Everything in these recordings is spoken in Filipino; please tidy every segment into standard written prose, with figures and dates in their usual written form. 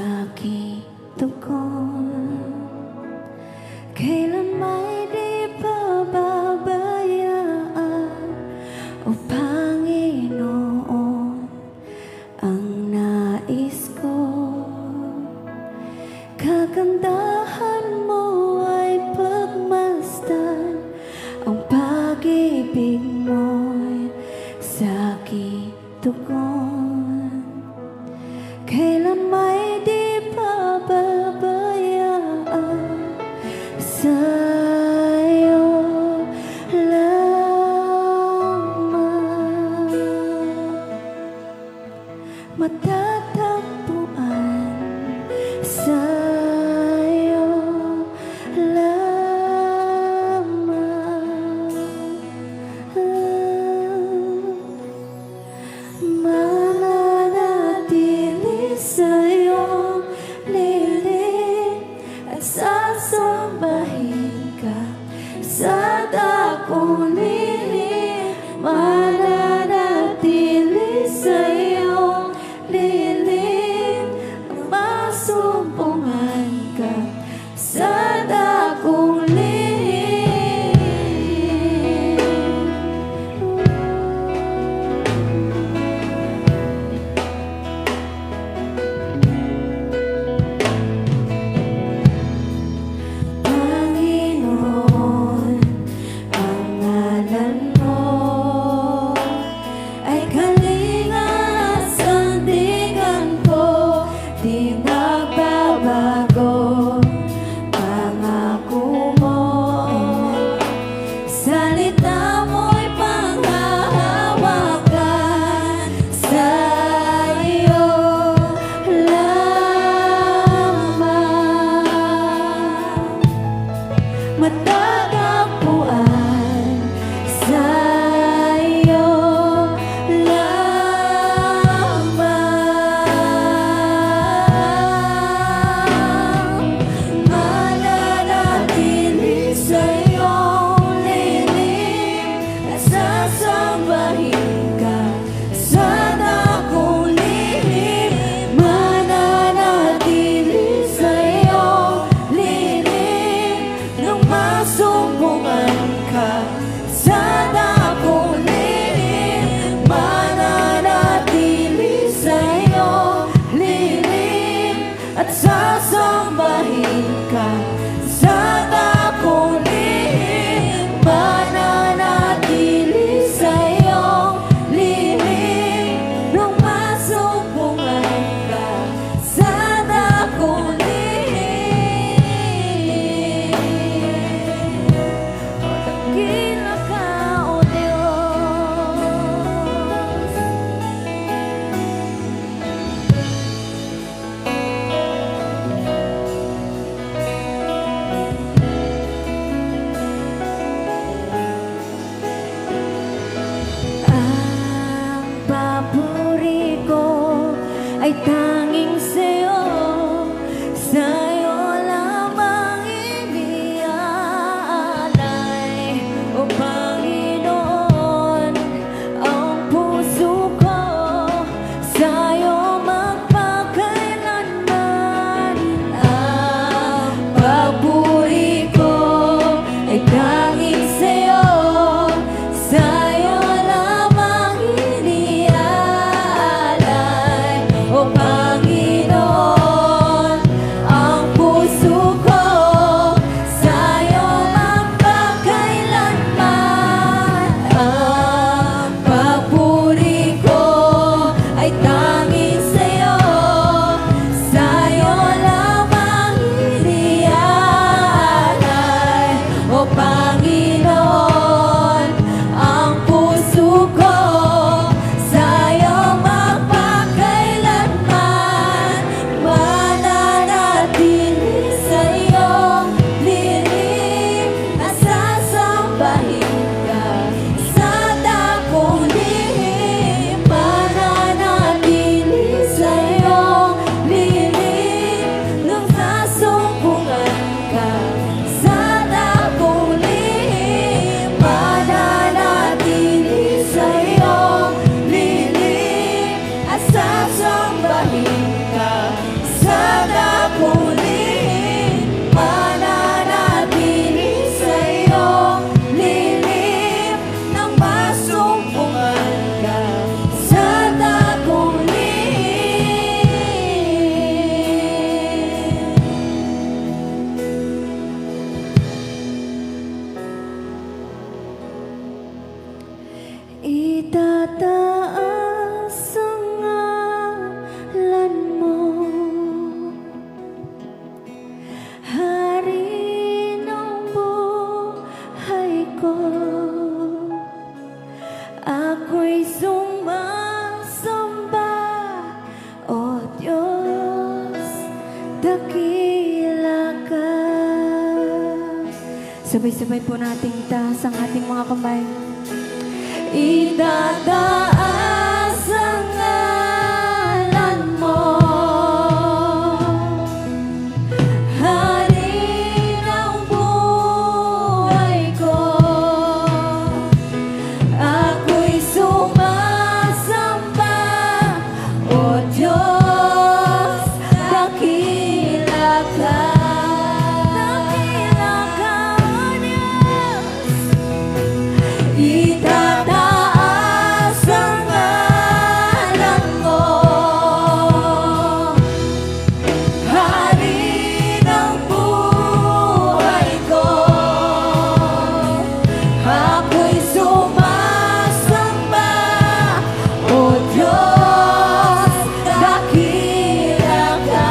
aking tugon. Kailan may di pababayaan, O Panginoon, ang nais ko. Kagandahan mo ay pagmasdan, ang pag-ibig mo'y sa aking tugon. Kailan may di pababayaan, sa'yo lamang matatagpuan, sa'yo lamang mananatili sa'yong lilim at sasambahin ka sa dakong lilim. Mananatili sa'yong lilim at masumpungan ka sa dakong lilim. Panginoon, ang ngalan mo ay kalinga at sandigan ko, di nagbabago. Pangako mo, salita mo'y panghahawakan, sa'yo lamang matatagpuan, sa'yo lamang mananatili sa'yong lilim at sasambahin ka sa dakong lilim. Mananatili sa'yong lilim nung masumpungan ka sa dakong lilim. Mananatili sa'yong lilim at sasambahin ka sa dakong lilim. Mananatili sa'yong lilim nung masumpungan ka sa dakong lilim. Dakila ka, O Diyos. dakila ka. Sabay-sabay po nating itaas ang ating mga kamay. Itataas ang ngalan mo, Hari ng buhay ko. Ako'y sumasamba, O Diyos, dakila ka. Dakila ka, O Diyos. Itataas ang ngalan mo, Hari ng buhay ko. Ako'y sumasamba, O Diyos, dakila ka.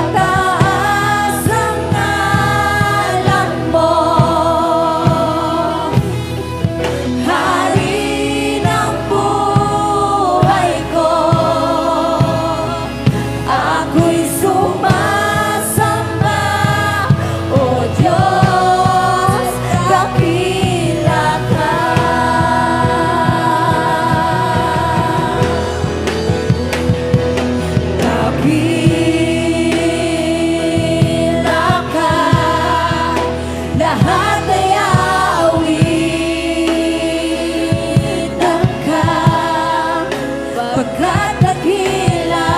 Itataas ang ngalan mo, Hari ng buhay ko. Ako'y sumasamba, O Diyos, dakila ka. Dakila ka, lahat ay aawitan ka, pagkat dakila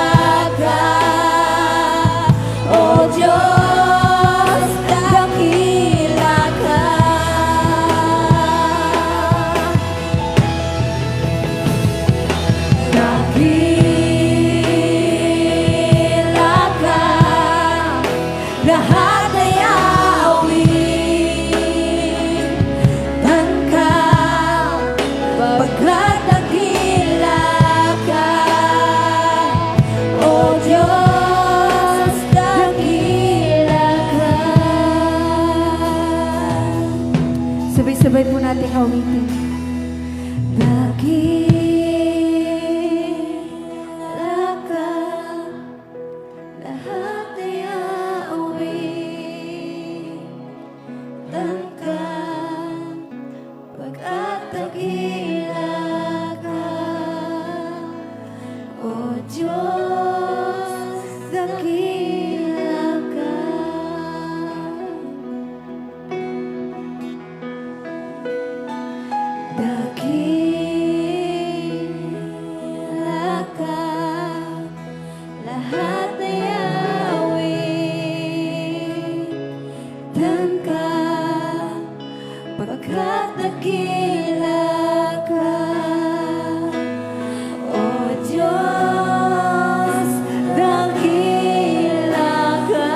ka, O Diyos, dakila ka. Dakila ka, lahat ay aawitan ka, pagkat dakila ka, O Diyos, dakila ka. Sabay-sabay po nating awitin. Dakila ka, lahat ay aawitan ka, pagkat dakila ka, O Diyos, dakila ka. Dakila ka, lahat ay aawitan ka, pagkat dakila ka, O Diyos, dakila ka.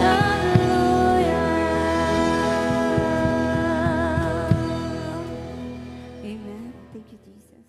Hallelujah. Amen. Thank you, Jesus.